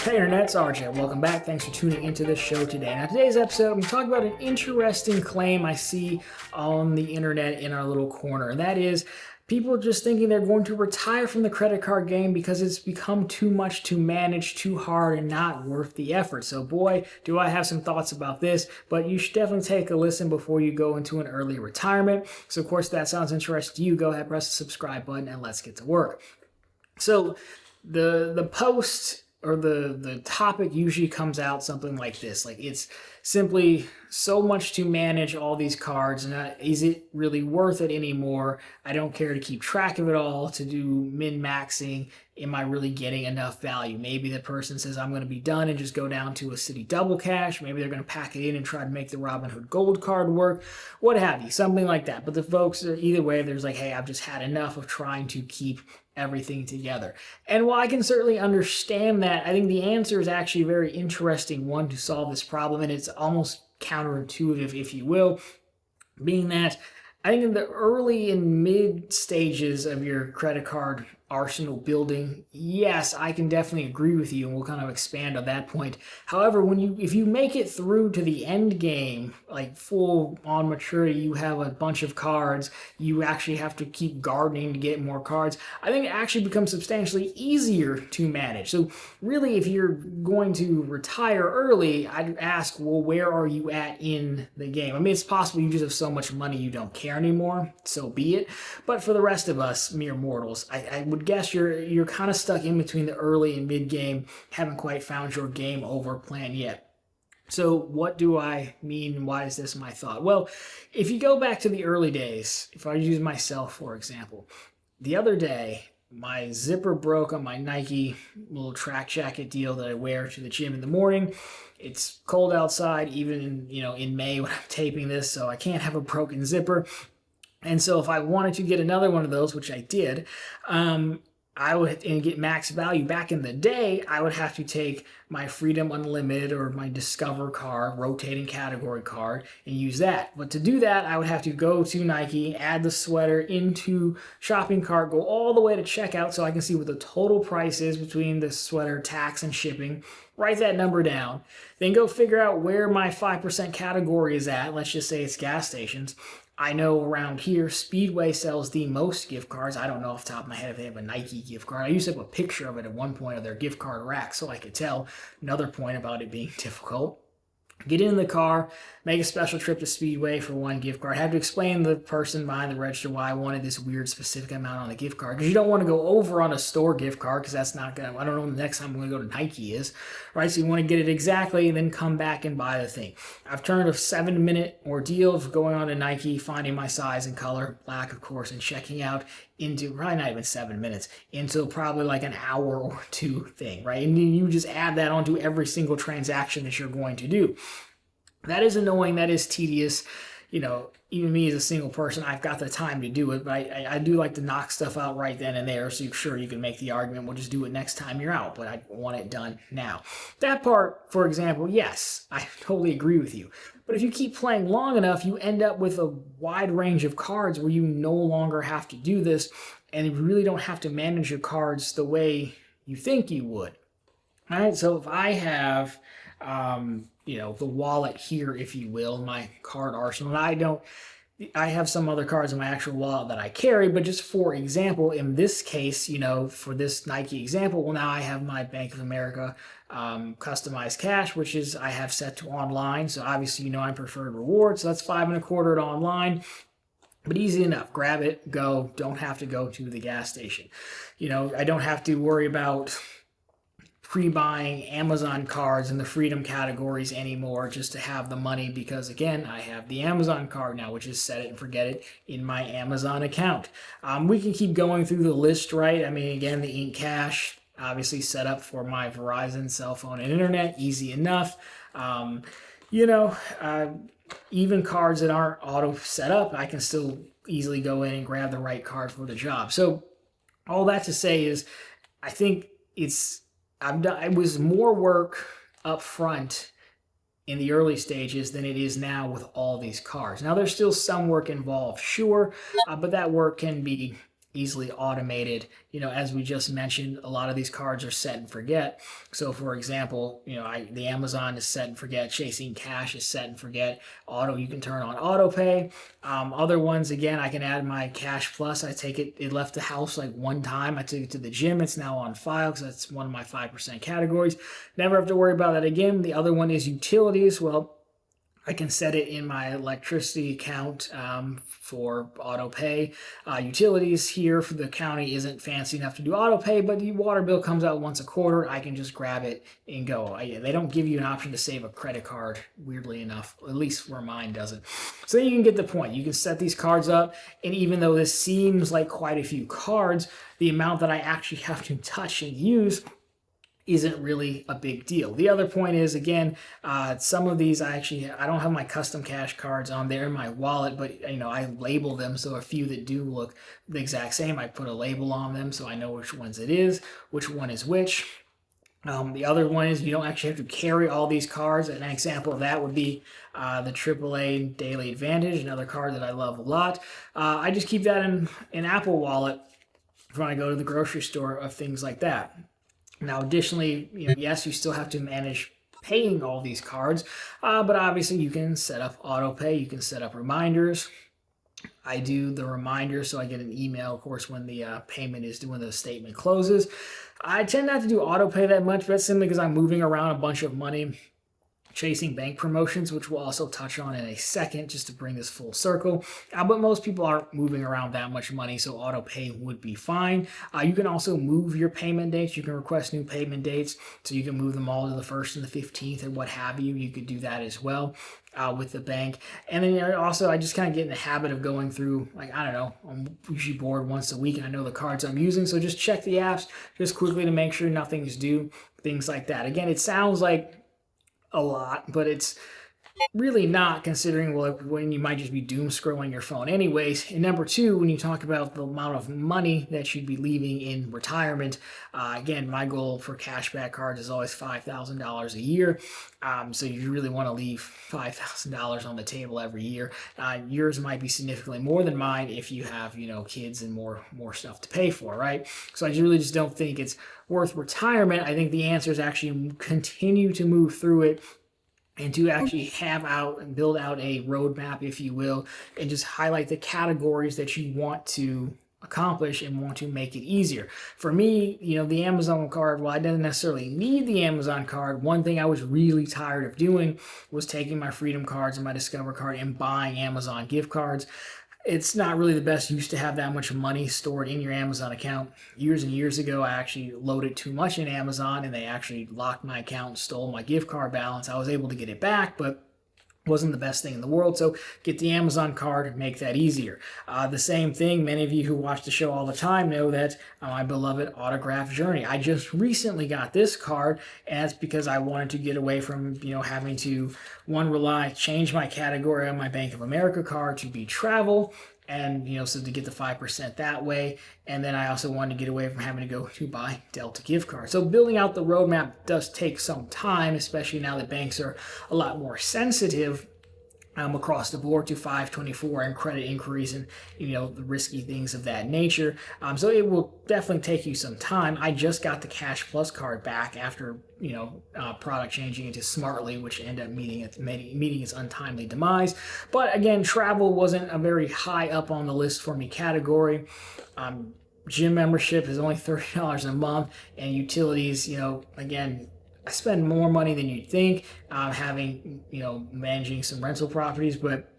Hey Internet, it's RJ. Welcome back. Thanks for tuning into this show today. Now, today's episode, I'm going to talk about an interesting claim I see on the internet in our little corner. And that is people just thinking they're going to retire from the credit card game because it's become too much to manage, too hard, and not worth the effort. So, boy, do I have some thoughts about this, but you should definitely take a listen before you go into an early retirement. So, of course, if that sounds interesting to you, go ahead, press the subscribe button, and let's get to work. So, the post or the topic usually comes out something like this. Like, it's simply so much to manage all these cards, and is it really worth it anymore? I don't care to keep track of it all, to do min-maxing. Am I really getting enough value? Maybe the person says, I'm going to be done and just go down to a City Double Cash. Maybe they're going to pack it in and try to make the Robinhood Gold card work, what have you, something like that. But the folks, either way, there's like, hey, I've just had enough of trying to keep everything together. And while I can certainly understand that, I think the answer is actually a very interesting one to solve this problem, and it's almost counterintuitive, if you will, being that I think in the early and mid stages of your credit card arsenal building, yes, I can definitely agree with you, and we'll kind of expand on that point. However, if you make it through to the end game, like full on maturity, you have a bunch of cards, you actually have to keep gardening to get more cards, I think it actually becomes substantially easier to manage. So really, if you're going to retire early, I'd ask, well, where are you at in the game? I mean, it's possible you just have so much money you don't care anymore, so be it. But for the rest of us, mere mortals, I would guess you're kind of stuck in between the early and mid game, haven't quite found your game over plan yet. So what do I mean? Why is this my thought? Well, if you go back to the early days, if I use myself for example, the other day my zipper broke on my Nike little track jacket deal that I wear to the gym in the morning. It's cold outside, even in May when I'm taping this, so I can't have a broken zipper. And so if I wanted to get another one of those, which I did, I would, and get max value back in the day, I would have to take my Freedom Unlimited or my Discover card, rotating category card, and use that. But to do that, I would have to go to Nike, add the sweater into shopping cart, go all the way to checkout so I can see what the total price is between the sweater, tax, and shipping, write that number down, then go figure out where my 5% category is at. Let's just say it's gas stations. I know around here, Speedway sells the most gift cards. I don't know off the top of my head if they have a Nike gift card. I used to have a picture of it at one point of their gift card rack so I could tell. Another point about it being difficult. Get in the car, make a special trip to Speedway for one gift card. I had to explain to the person behind the register why I wanted this weird specific amount on the gift card, because you don't want to go over on a store gift card, because that's not going to, I don't know when the next time I'm going to go to Nike is, right? So you want to get it exactly and then come back and buy the thing. I've turned a 7-minute ordeal of going on to Nike, finding my size and color, black of course, and checking out into probably not even 7 minutes, into probably like an hour or two thing, right? And you just add that onto every single transaction that you're going to do. That is annoying. That is tedious. Even me as a single person, I've got the time to do it, but I do like to knock stuff out right then and there. So sure, you can make the argument, we'll just do it next time you're out, but I want it done now. That part, for example, yes, I totally agree with you. But if you keep playing long enough, you end up with a wide range of cards where you no longer have to do this, and you really don't have to manage your cards the way you think you would. All right, so if I have the wallet here, if you will, my card arsenal. And I have some other cards in my actual wallet that I carry, but just for example, in this case, for this Nike example, well, now I have my Bank of America customized cash, which is I have set to online. So obviously, I preferred rewards. So that's 5.25 at online. But easy enough. Grab it, go. Don't have to go to the gas station. I don't have to worry about pre-buying Amazon cards in the Freedom categories anymore just to have the money, because again, I have the Amazon card now, which is set it and forget it in my Amazon account. We can keep going through the list, right? I mean, again, the Ink Cash, obviously set up for my Verizon cell phone and internet, easy enough. Even cards that aren't auto set up, I can still easily go in and grab the right card for the job. So all that to say is, I think it was more work up front in the early stages than it is now with all these cards. Now, there's still some work involved, sure, but that work can be easily automated. As we just mentioned, a lot of these cards are set and forget. So for example, the Amazon is set and forget, Chasing Cash is set and forget, you can turn on auto pay. Other ones, again, I can add my Cash Plus. It left the house like one time. I took it to the gym. It's now on file because that's one of my 5% categories. Never have to worry about that again. The other one is utilities. Well, I can set it in my electricity account for auto pay. Utilities here for the county isn't fancy enough to do auto pay, but the water bill comes out once a quarter. I can just grab it and go. They don't give you an option to save a credit card, weirdly enough, at least where mine doesn't. So you can get the point. You can set these cards up, and even though this seems like quite a few cards, the amount that I actually have to touch and use isn't really a big deal. The other point is, again, some of these I don't have my custom cash cards on there in my wallet, but I label them, so a few that do look the exact same, I put a label on them so I know which ones it is, which one is which. The other one is you don't actually have to carry all these cards. An example of that would be the AAA Daily Advantage, another card that I love a lot. I just keep that in Apple Wallet when I go to the grocery store of things like that. Now, additionally, yes, you still have to manage paying all these cards, but obviously you can set up auto pay, you can set up reminders. I do the reminder, so I get an email, of course, when the payment is due, when the statement closes. I tend not to do auto pay that much, but that's simply because I'm moving around a bunch of money, chasing bank promotions, which we'll also touch on in a second, just to bring this full circle. But most people aren't moving around that much money, so auto pay would be fine. You can also move your payment dates. You can request new payment dates, so you can move them all to the 1st and the 15th or what have you. You could do that as well with the bank. And then also, I just kind of get in the habit of going through, I'm usually bored once a week and I know the cards I'm using, so just check the apps just quickly to make sure nothing's due, things like that. Again, it sounds like a lot, but it's really not, considering when you might just be doom scrolling your phone anyways. And number two, when you talk about the amount of money that you'd be leaving in retirement, again, my goal for cashback cards is always $5,000 a year. So you really want to leave $5,000 on the table every year. Yours might be significantly more than mine if you have, kids and more stuff to pay for, right? So I really just don't think it's worth retirement. I think the answer is actually continue to move through it and to actually build out a roadmap, if you will, and just highlight the categories that you want to accomplish and want to make it easier. For me, the Amazon card, well, I didn't necessarily need the Amazon card. One thing I was really tired of doing was taking my Freedom cards and my Discover card and buying Amazon gift cards. It's not really the best use to have that much money stored in your Amazon account. Years and years ago, I actually loaded too much in Amazon and they actually locked my account and stole my gift card balance. I was able to get it back, but wasn't the best thing in the world. So get the Amazon card and make that easier. The same thing, many of you who watch the show all the time know that my beloved Autograph Journey. I just recently got this card, and that's because I wanted to get away from having to change my category on my Bank of America card to be travel. And, so to get the 5% that way. And then I also wanted to get away from having to go to buy Delta gift cards. So building out the roadmap does take some time, especially now that banks are a lot more sensitive across the board to 524 and credit inquiries and the risky things of that nature. So it will definitely take you some time. I just got the Cash Plus card back after product changing into Smartly, which ended up meeting its untimely demise. But again, travel wasn't a very high up on the list for me category. Gym membership is only $30 a month, and utilities, again, I spend more money than you'd think, managing some rental properties, but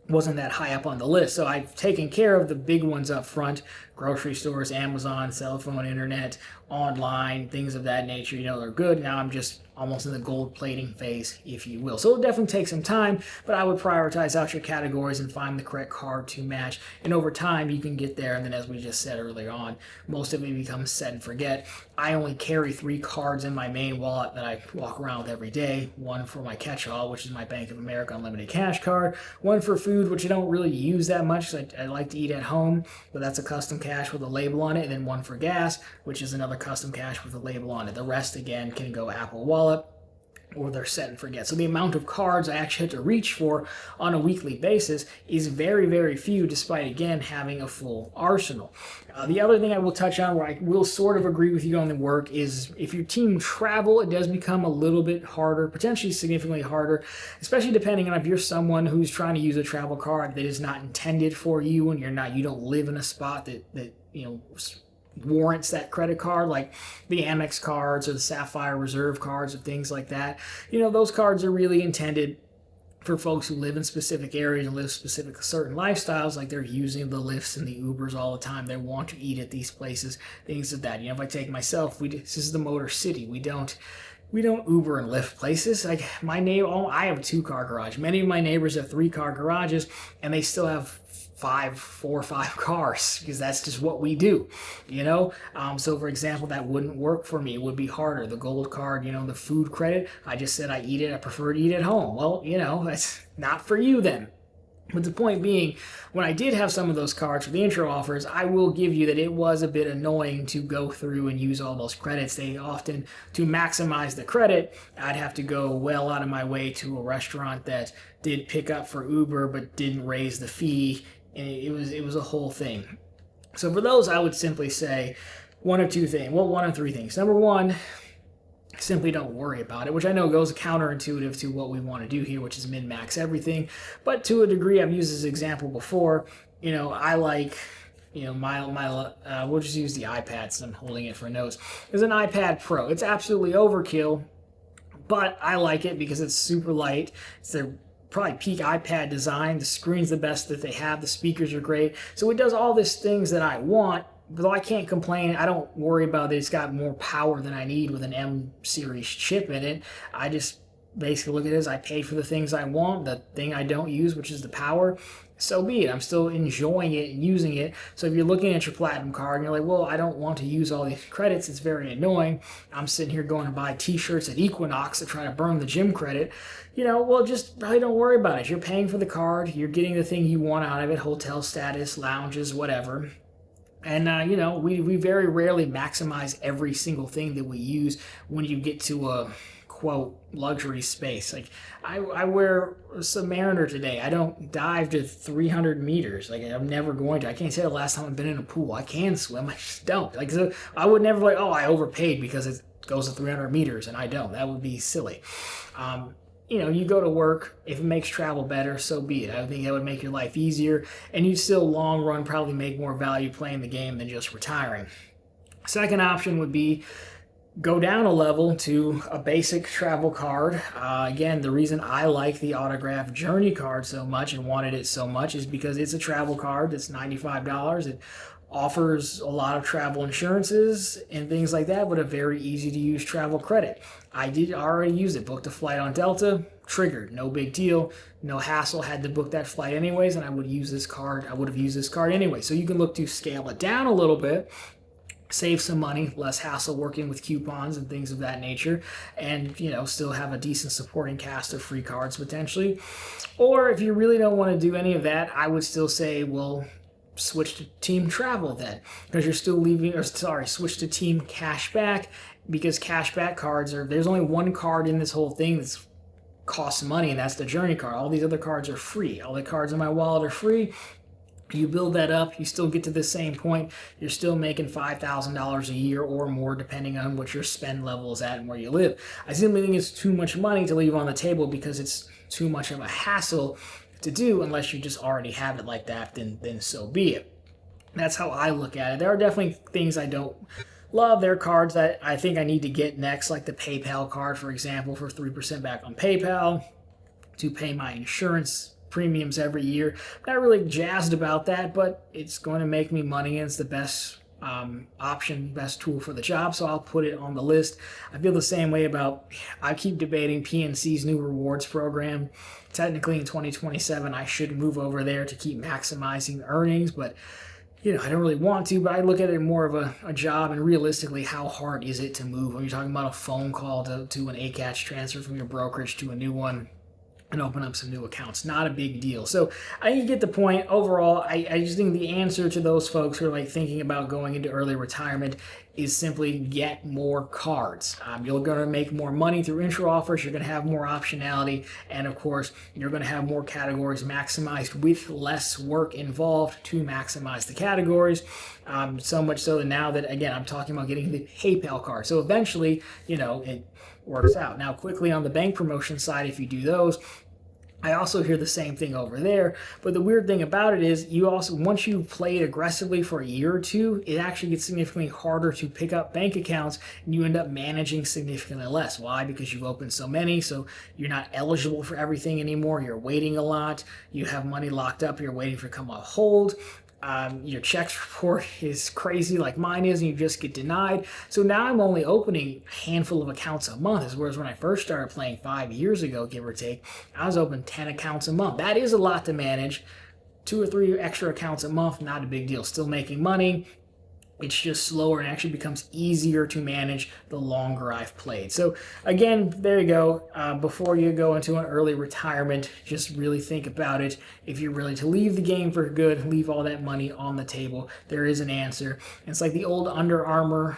wasn't that high up on the list. So I've taken care of the big ones up front: grocery stores, Amazon, cell phone, internet, online, things of that nature. They're good. Now I'm just almost in the gold plating phase, if you will. So it'll definitely take some time, but I would prioritize out your categories and find the correct card to match. And over time, you can get there. And then, as we just said earlier on, most of it becomes set and forget. I only carry 3 cards in my main wallet that I walk around with every day. One for my catch-all, which is my Bank of America Unlimited Cash card. One for food, which I don't really use that much. I like to eat at home, but that's a custom cash with a label on it. And then one for gas, which is another custom cash with a label on it. The rest, again, can go Apple Wallet. or they're set and forget. So the amount of cards I actually have to reach for on a weekly basis is very, very few, despite, again, having a full arsenal. The other thing I will touch on, where I will sort of agree with you on the work, is if your team travel, it does become a little bit harder, potentially significantly harder, especially depending on if you're someone who's trying to use a travel card that is not intended for you, and you don't live in a spot that warrants that credit card, like the Amex cards or the Sapphire Reserve cards or things like that. Those cards are really intended for folks who live in specific areas and live certain lifestyles, like they're using the Lyfts and the Ubers all the time. They want to eat at these places, things of that. If I take myself, this is the Motor City. We don't Uber and Lyft places. Like I have a 2-car garage. Many of my neighbors have 3-car garages, and they still have 4 or 5 cars, because that's just what we do, So for example, that wouldn't work for me. It would be harder. The gold card, the food credit, I just said I prefer to eat at home. Well, that's not for you then. But the point being, when I did have some of those cards for the intro offers, I will give you that it was a bit annoying to go through and use all those credits. They often, to maximize the credit, I'd have to go well out of my way to a restaurant that did pick up for Uber but didn't raise the fee. And it was a whole thing. So for those, I would simply say one of 3 things. Number one, simply don't worry about it, which I know goes counterintuitive to what we want to do here, which is min-max everything. But to a degree, I've used this example before. I like, we'll just use the iPad since I'm holding it for notes. There's an iPad Pro. It's absolutely overkill, but I like it because it's super light. It's their probably peak iPad design. The screen's the best that they have. The speakers are great. So it does all these things that I want, but though I can't complain. I don't worry about it. It's got more power than I need with an M series chip in it. I just basically look at it as I paid for the things I want. The thing I don't use, which is the power, so be it. I'm still enjoying it and using it. So if you're looking at your Platinum card and you're like, well, I don't want to use all these credits, it's very annoying. I'm sitting here going to buy t-shirts at Equinox to try to burn the gym credit. Well, just probably don't worry about it. You're paying for the card. You're getting the thing you want out of it, hotel status, lounges, whatever. And, we very rarely maximize every single thing that we use when you get to a, quote, luxury space. Like, I wear a Submariner today. I don't dive to 300 meters. Like, I'm never going to. I can't say the last time I've been in a pool. I can swim. I just don't. Like, so I would never like, I overpaid because it goes to 300 meters and I don't. That would be silly. You go to work, if it makes travel better, so be it. I think that would make your life easier, and you'd still, long run, probably make more value playing the game than just retiring. Second option would be go down a level to a basic travel card. Again, the reason I like the autographed Journey card so much and wanted it so much is because it's a travel card that's $95. It offers a lot of travel insurances and things like that, but a very easy to use travel credit. I did already use it. Booked a flight on Delta, triggered, no big deal, no hassle. Had to book that flight anyways, and I would have used this card anyway. So you can look to scale it down a little bit, save some money, less hassle working with coupons and things of that nature, and still have a decent supporting cast of free cards potentially. Or if you really don't want to do any of that, I would still say, well, switch to team travel then, because you're still switch to team cashback, because cashback cards there's only one card in this whole thing that's costs money, and that's the Journey card. All these other cards are free. All the cards in my wallet are free. You build that up, you still get to the same point. You're still making $5,000 a year or more, depending on what your spend level is at and where you live. I simply think it's too much money to leave on the table because it's too much of a hassle to do. Unless you just already have it like that, then so be it. That's how I look at it. There are definitely things I don't love. There are cards that I think I need to get next, like the PayPal card, for example, for 3% back on PayPal to pay my insurance premiums every year. I'm not really jazzed about that, but it's going to make me money and it's the best option, best tool for the job, so I'll put it on the list. I feel the same way I keep debating PNC's new rewards program. Technically in 2027 I should move over there to keep maximizing earnings, but I don't really want to. But I look at it more of a job, and realistically, how hard is it to move when you're talking about a phone call to an ACATS transfer from your brokerage to a new one? and open up some new accounts. Not a big deal. So I think you get the point. Overall, I just think the answer to those folks who are like thinking about going into early retirement is simply get more cards. You're going to make more money through intro offers. You're going to have more optionality. And of course, you're going to have more categories maximized with less work involved to maximize the categories. So much so that now that, again, I'm talking about getting the PayPal card. So eventually, it works out. Now, quickly on the bank promotion side, if you do those, I also hear the same thing over there, but the weird thing about it is you also, once you've played aggressively for a year or two, it actually gets significantly harder to pick up bank accounts, and you end up managing significantly less. Why? Because you've opened so many, so you're not eligible for everything anymore. You're waiting a lot. You have money locked up. You're waiting for it to come off hold. Your checks report is crazy like mine is, and you just get denied. So now I'm only opening a handful of accounts a month, whereas when I first started playing 5 years ago, give or take, I was opening 10 accounts a month. That is a lot to manage. 2 or 3 extra accounts a month, not a big deal. Still making money. It's just slower and actually becomes easier to manage the longer I've played. So again, there you go. Before you go into an early retirement, just really think about it. If you're ready to leave the game for good, leave all that money on the table, there is an answer. And it's like the old Under Armour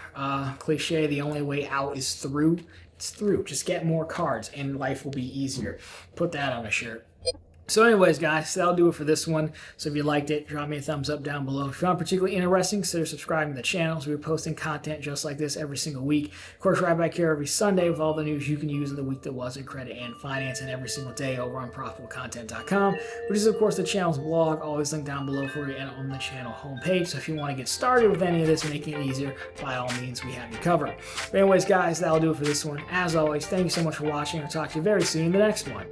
cliche, the only way out is through. It's through. Just get more cards and life will be easier. Put that on a shirt. So anyways, guys, that'll do it for this one. So if you liked it, drop me a thumbs up down below. If you found it particularly interesting, consider subscribing to the channel. So we're posting content just like this every single week. Of course, right back here every Sunday with all the news you can use in the week that was in credit and finance, and every single day over on profitablecontent.com, which is, of course, the channel's blog. Always linked down below for you and on the channel homepage. So if you want to get started with any of this, making it easier, by all means, we have you covered. But anyways, guys, that'll do it for this one. As always, thank you so much for watching. I'll talk to you very soon in the next one.